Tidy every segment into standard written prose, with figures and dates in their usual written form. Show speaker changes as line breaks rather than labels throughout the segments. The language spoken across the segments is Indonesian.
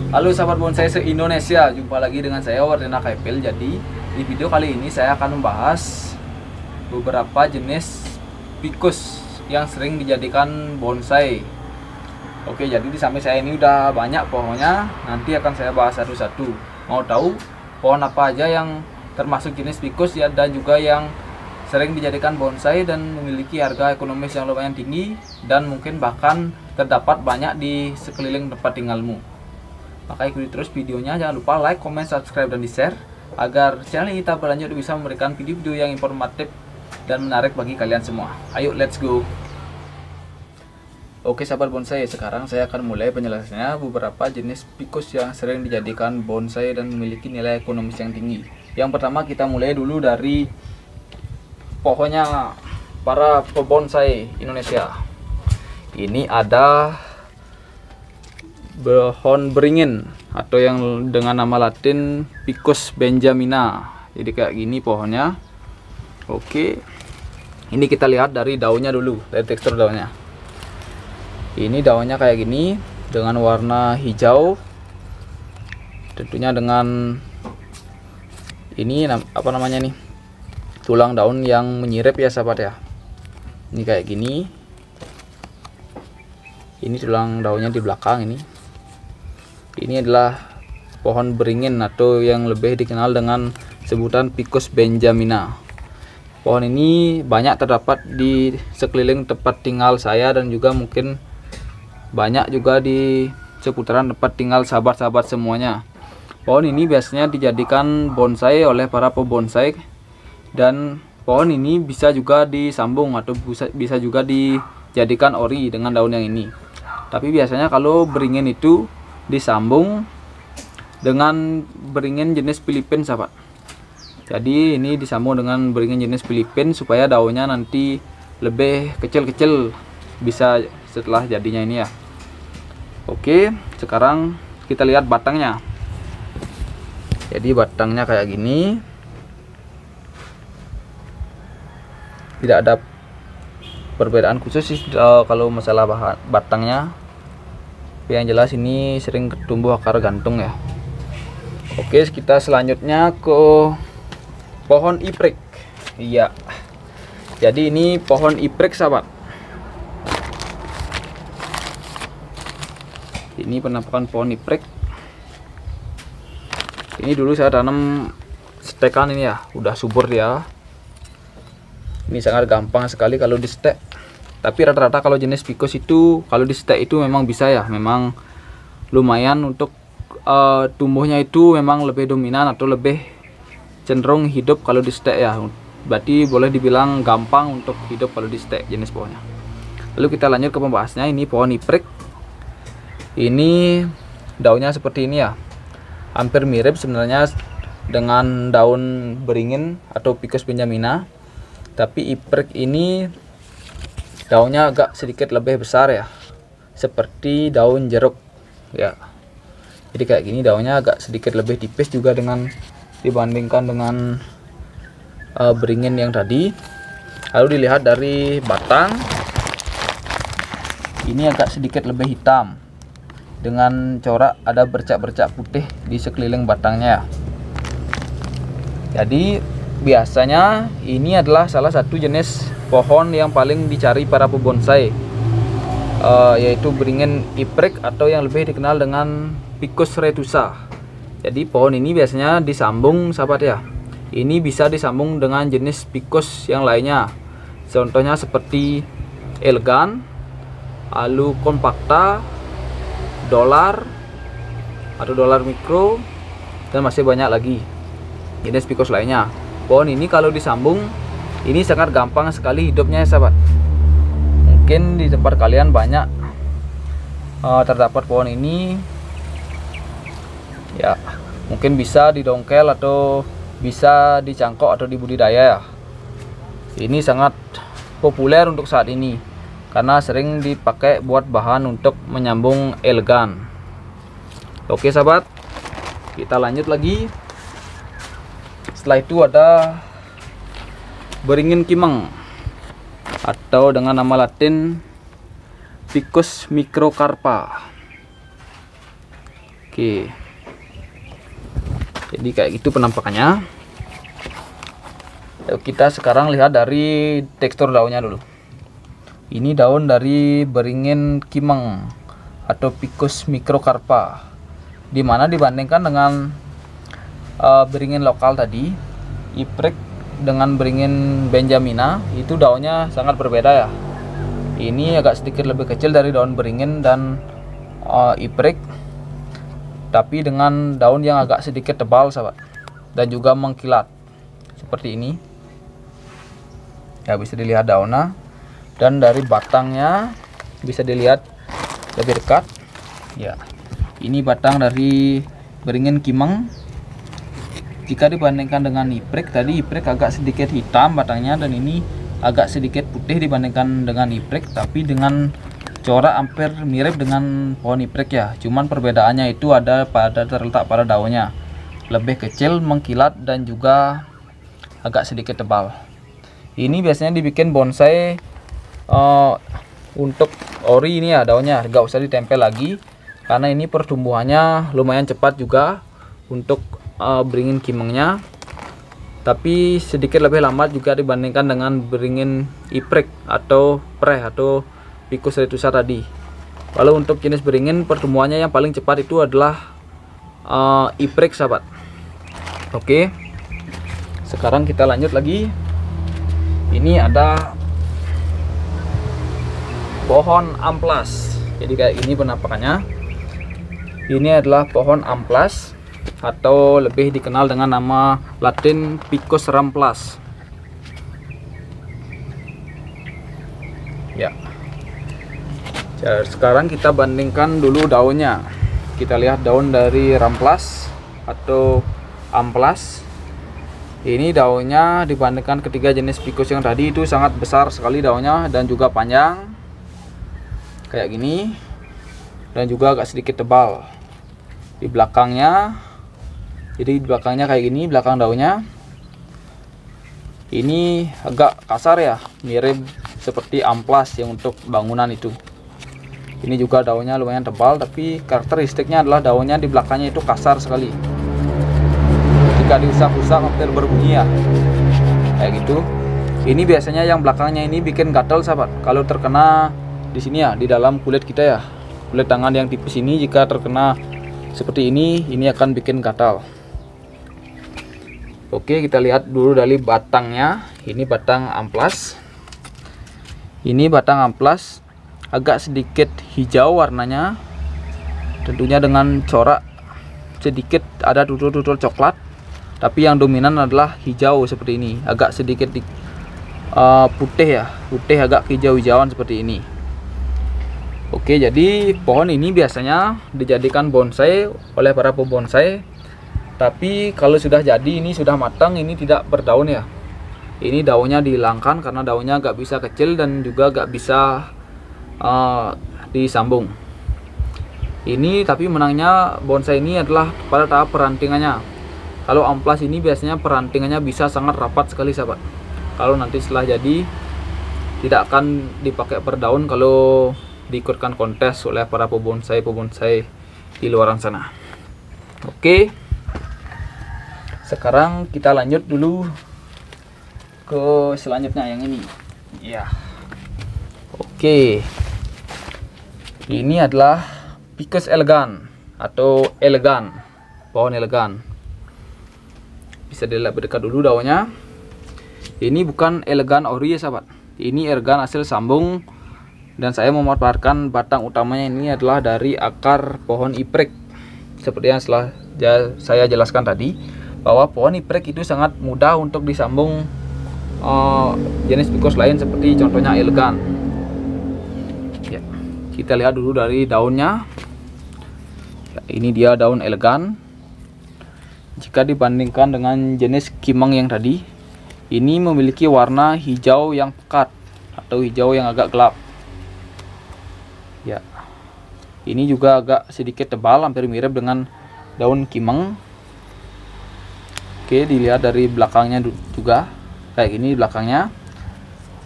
Halo sahabat bonsai se-Indonesia, jumpa lagi dengan saya Wardana Kaipil. Jadi di video kali ini saya akan membahas beberapa jenis ficus yang sering dijadikan bonsai. Oke, jadi di samping saya ini udah banyak pohonnya, nanti akan saya bahas satu-satu. Mau tahu pohon apa aja yang termasuk jenis ficus ya, dan juga yang sering dijadikan bonsai dan memiliki harga ekonomis yang lumayan tinggi dan mungkin bahkan terdapat banyak di sekeliling tempat tinggalmu. Maka ikuti terus videonya, jangan lupa like, comment, subscribe, dan di-share agar channel kita berlanjut bisa memberikan video-video yang informatif dan menarik bagi kalian semua. Ayo, let's go. Oke sahabat bonsai, sekarang saya akan mulai penjelasannya beberapa jenis ficus yang sering dijadikan bonsai dan memiliki nilai ekonomis yang tinggi. Yang pertama kita mulai dulu dari pohonnya para pebonsai Indonesia. Ini ada pohon beringin atau yang dengan nama latin Ficus benjamina. Jadi kayak gini pohonnya. Oke, ini kita lihat dari daunnya dulu, dari tekstur daunnya. Ini daunnya kayak gini dengan warna hijau, tentunya dengan ini apa namanya nih, tulang daun yang menyirip ya sahabat ya. Ini kayak gini. Ini tulang daunnya di belakang ini. Ini adalah pohon beringin atau yang lebih dikenal dengan sebutan Ficus benjamina. Pohon ini banyak terdapat di sekeliling tempat tinggal saya dan juga mungkin banyak juga di seputaran tempat tinggal sahabat-sahabat semuanya. Pohon ini biasanya dijadikan bonsai oleh para pebonsai, dan pohon ini bisa juga disambung atau bisa juga dijadikan ori dengan daun yang ini. Tapi biasanya kalau beringin itu disambung dengan beringin jenis Filipin sahabat. Jadi ini disambung dengan beringin jenis Filipin supaya daunnya nanti lebih kecil-kecil bisa setelah jadinya ini ya. Oke, sekarang kita lihat batangnya. Jadi batangnya kayak gini. Tidak ada perbedaan khusus sih kalau masalah batangnya. Yang jelas ini sering tumbuh akar gantung ya. Oke, kita selanjutnya ke pohon iprik. Iya, jadi ini pohon iprik sahabat. Ini penampakan pohon iprik. Ini dulu saya tanam stekan ini ya, udah subur dia. Ini sangat gampang sekali kalau di stek. Tapi rata-rata kalau jenis ficus itu kalau di stek itu memang bisa ya, memang lumayan untuk tumbuhnya itu memang lebih dominan atau lebih cenderung hidup kalau di stek ya. Berarti boleh dibilang gampang untuk hidup kalau di stek jenis pohonnya. Lalu kita lanjut ke pembahasnya. Ini pohon iprik. Ini daunnya seperti ini ya. Hampir mirip sebenarnya dengan daun beringin atau Ficus benjamina. Tapi iprik ini daunnya agak sedikit lebih besar ya, seperti daun jeruk ya. Jadi kayak gini daunnya agak sedikit lebih tipis juga dengan dibandingkan dengan beringin yang tadi. Lalu dilihat dari batang, ini agak sedikit lebih hitam dengan corak ada bercak-bercak putih di sekeliling batangnya. Jadi biasanya ini adalah salah satu jenis pohon yang paling dicari para pebonsai, yaitu beringin iprik atau yang lebih dikenal dengan Ficus retusa. Jadi pohon ini biasanya disambung sahabat ya. Ini bisa disambung dengan jenis ficus yang lainnya. Contohnya seperti elegan, lalu compacta, dolar atau dolar mikro, dan masih banyak lagi jenis ficus lainnya. Pohon ini kalau disambung ini sangat gampang sekali hidupnya ya sahabat. Mungkin di tempat kalian banyak terdapat pohon ini ya, mungkin bisa didongkel atau bisa dicangkok atau dibudidaya ya. Ini sangat populer untuk saat ini karena sering dipakai buat bahan untuk menyambung elegan. Oke sahabat, kita lanjut lagi. Setelah itu ada beringin kimeng atau dengan nama latin Ficus microcarpa. Oke, jadi kayak gitu penampakannya. Yuk kita sekarang lihat dari tekstur daunnya dulu. Ini daun dari beringin kimeng atau Ficus microcarpa, dimana dibandingkan dengan beringin lokal tadi, Ypres dengan beringin benjamina, itu daunnya sangat berbeda ya. Ini agak sedikit lebih kecil dari daun beringin dan Ypres, tapi dengan daun yang agak sedikit tebal sahabat, dan juga mengkilat seperti ini ya, bisa dilihat daunnya. Dan dari batangnya bisa dilihat lebih dekat ya, ini batang dari beringin kimeng. Jika dibandingkan dengan Ypres tadi, Ypres agak sedikit hitam batangnya, dan ini agak sedikit putih dibandingkan dengan Ypres, tapi dengan corak hampir mirip dengan pohon Ypres ya. Cuman perbedaannya itu terletak pada daunnya, lebih kecil, mengkilat, dan juga agak sedikit tebal. Ini biasanya dibikin bonsai untuk ori ini ya, daunnya nggak usah ditempel lagi, karena ini pertumbuhannya lumayan cepat juga untuk beringin kimengnya, tapi sedikit lebih lambat juga dibandingkan dengan beringin Ypres atau Preh atau Ficus retusa tadi. Lalu untuk jenis beringin pertumbuhannya yang paling cepat itu adalah Ypres sahabat. Oke, sekarang kita lanjut lagi. Ini ada pohon amplas. Jadi kayak gini penampakannya. Ini adalah pohon amplas atau lebih dikenal dengan nama Latin Ficus ramplas. Ya. Sekarang kita bandingkan dulu daunnya. Kita lihat daun dari ramplas atau amplas. Ini daunnya dibandingkan ketiga jenis Ficus yang tadi itu sangat besar sekali daunnya, dan juga panjang kayak gini, dan juga agak sedikit tebal di belakangnya. Jadi di belakangnya kayak gini, belakang daunnya ini agak kasar ya, mirip seperti amplas yang untuk bangunan itu. Ini juga daunnya lumayan tebal, tapi karakteristiknya adalah daunnya di belakangnya itu kasar sekali. Jika diusap-usap hampir berbunyi ya, kayak gitu. Ini biasanya yang belakangnya ini bikin gatal sahabat, kalau terkena di sini ya, di dalam kulit kita ya, kulit tangan yang tipis ini, jika terkena seperti ini akan bikin gatal. Oke, kita lihat dulu dari batangnya. Ini batang amplas. Ini batang amplas agak sedikit hijau warnanya, tentunya dengan corak sedikit ada tutul-tutul coklat, tapi yang dominan adalah hijau seperti ini, agak sedikit putih ya, putih agak hijau-hijauan seperti ini. Oke, jadi pohon ini biasanya dijadikan bonsai oleh para pembonsai, tapi kalau sudah jadi, ini sudah matang, ini tidak berdaun ya. Ini daunnya dihilangkan karena daunnya agak bisa kecil dan juga agak bisa disambung. Ini tapi menangnya bonsai ini adalah pada tahap perantingannya. Kalau amplas ini biasanya perantingannya bisa sangat rapat sekali sahabat. Kalau nanti setelah jadi tidak akan dipakai per daun kalau diikutkan kontes oleh para pembonsai di luaran sana. Oke, sekarang kita lanjut dulu ke selanjutnya yang ini ya. Oke, ini adalah Ficus elegan atau elegan, pohon elegan. Bisa dilihat berdekat dulu daunnya. Ini bukan elegan ori ya sahabat, ini elegan hasil sambung, dan saya memanfaatkan batang utamanya ini adalah dari akar pohon Ypres. Seperti yang setelah saya jelaskan tadi, bahwa pohon Ypres itu sangat mudah untuk disambung jenis Ficus lain seperti contohnya elegan ya. Kita lihat dulu dari daunnya ya, ini dia daun elegan. Jika dibandingkan dengan jenis kimeng yang tadi, ini memiliki warna hijau yang pekat atau hijau yang agak gelap ya. Ini juga agak sedikit tebal, hampir mirip dengan daun kimeng. Oke, dilihat dari belakangnya juga kayak gini belakangnya.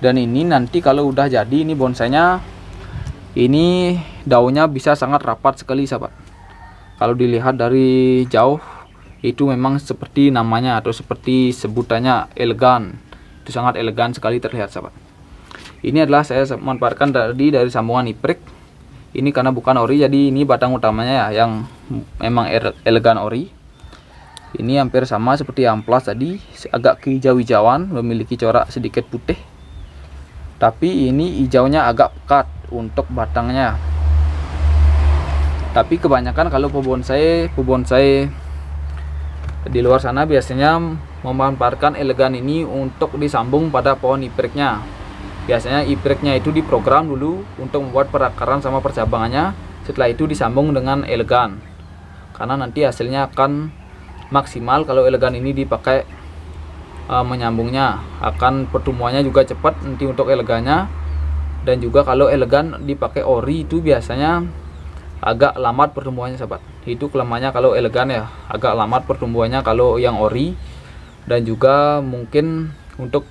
Dan ini nanti kalau udah jadi ini bonsainya, ini daunnya bisa sangat rapat sekali sahabat. Kalau dilihat dari jauh itu memang seperti namanya atau seperti sebutannya elegan. Itu sangat elegan sekali terlihat sahabat. Ini adalah saya manfaatkan dari sambungan iprik. Ini karena bukan ori, jadi ini batang utamanya ya yang memang elegan ori. Ini hampir sama seperti amplas tadi, agak kehijau-hijauan, memiliki corak sedikit putih. Tapi ini hijaunya agak pekat untuk batangnya. Tapi kebanyakan kalau pebonsai di luar sana biasanya memanfaatkan elegan ini untuk disambung pada pohon ipriknya. Biasanya ipriknya itu diprogram dulu untuk membuat perakaran sama percabangannya. Setelah itu disambung dengan elegan. Karena nanti hasilnya akan maksimal kalau elegan ini dipakai menyambungnya. Akan pertumbuhannya juga cepat nanti untuk elegannya. Dan juga kalau elegan dipakai ori itu biasanya agak lambat pertumbuhannya sahabat. Itu kelemahannya kalau elegan ya, agak lambat pertumbuhannya kalau yang ori. Dan juga mungkin untuk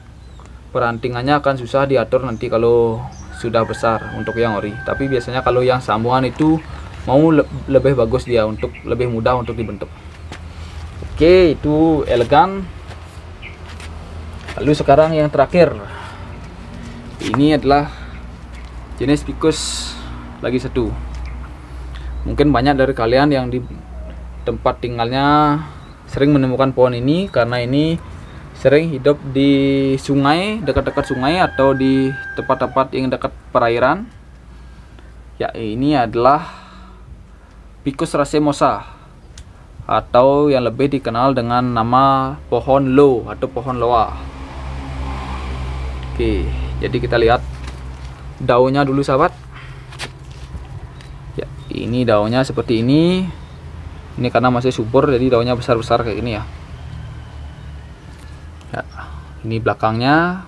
perantingannya akan susah diatur nanti kalau sudah besar untuk yang ori. Tapi biasanya kalau yang sambungan itu mau lebih bagus dia, untuk lebih mudah untuk dibentuk. Oke, itu elegan. Lalu sekarang yang terakhir, ini adalah jenis Ficus lagi satu. Mungkin banyak dari kalian yang di tempat tinggalnya sering menemukan pohon ini, karena ini sering hidup di sungai, dekat-dekat sungai atau di tempat-tempat yang dekat perairan. Ya, ini adalah Ficus racemosa atau yang lebih dikenal dengan nama pohon lo atau pohon loa. Oke, jadi kita lihat daunnya dulu sahabat. Ya, ini daunnya seperti ini. Ini karena masih subur jadi daunnya besar-besar kayak gini ya. Ya, ini belakangnya,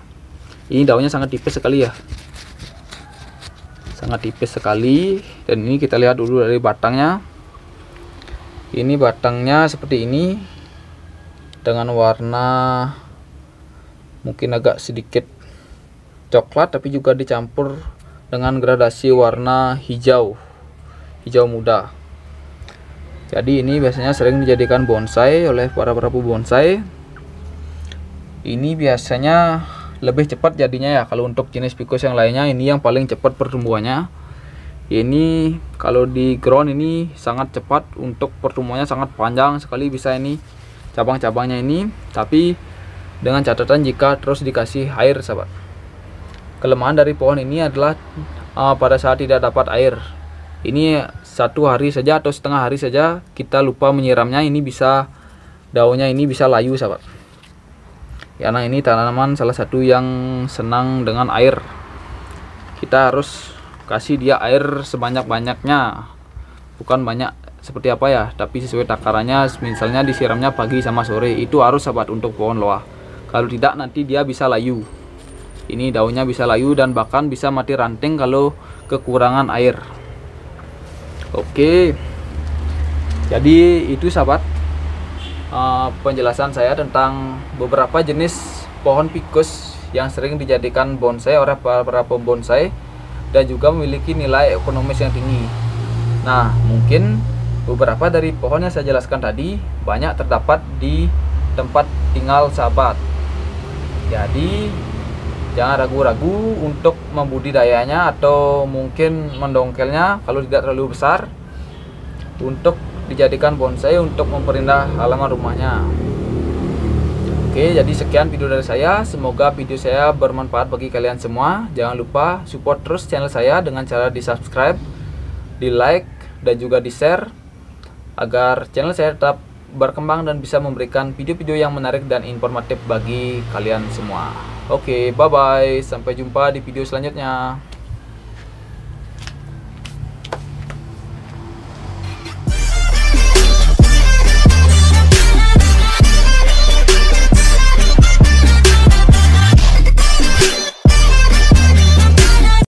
ini daunnya sangat tipis sekali ya, sangat tipis sekali. Dan ini kita lihat dulu dari batangnya. Ini batangnya seperti ini dengan warna mungkin agak sedikit coklat, tapi juga dicampur dengan gradasi warna hijau muda. Jadi ini biasanya sering dijadikan bonsai oleh para bonsai. Ini biasanya lebih cepat jadinya ya. Kalau untuk jenis Ficus yang lainnya, ini yang paling cepat pertumbuhannya. Ini kalau di ground ini sangat cepat, untuk pertumbuhannya sangat panjang sekali bisa ini cabang-cabangnya ini. Tapi dengan catatan jika terus dikasih air sahabat. Kelemahan dari pohon ini adalah pada saat tidak dapat air. Ini 1 hari saja atau setengah hari saja kita lupa menyiramnya, ini bisa daunnya ini bisa layu sahabat. Karena ini tanaman salah satu yang senang dengan air. Kita harus kasih dia air sebanyak-banyaknya. Bukan banyak seperti apa ya, tapi sesuai takarannya. Misalnya disiramnya pagi sama sore, itu harus sahabat untuk pohon loa. Kalau tidak nanti dia bisa layu. Ini daunnya bisa layu dan bahkan bisa mati ranting kalau kekurangan air. Oke. Jadi itu sahabat, penjelasan saya tentang beberapa jenis pohon Ficus yang sering dijadikan bonsai oleh para pembonsai dan juga memiliki nilai ekonomis yang tinggi. Nah, mungkin beberapa dari pohon yang saya jelaskan tadi banyak terdapat di tempat tinggal sahabat. Jadi jangan ragu-ragu untuk membudidayanya atau mungkin mendongkelnya kalau tidak terlalu besar, untuk dijadikan bonsai untuk memperindah halaman rumahnya. Oke, jadi sekian video dari saya. Semoga video saya bermanfaat bagi kalian semua. Jangan lupa support terus channel saya dengan cara di subscribe, di like, dan juga di share, agar channel saya tetap berkembang dan bisa memberikan video-video yang menarik dan informatif bagi kalian semua. Oke, bye bye, sampai jumpa di video selanjutnya.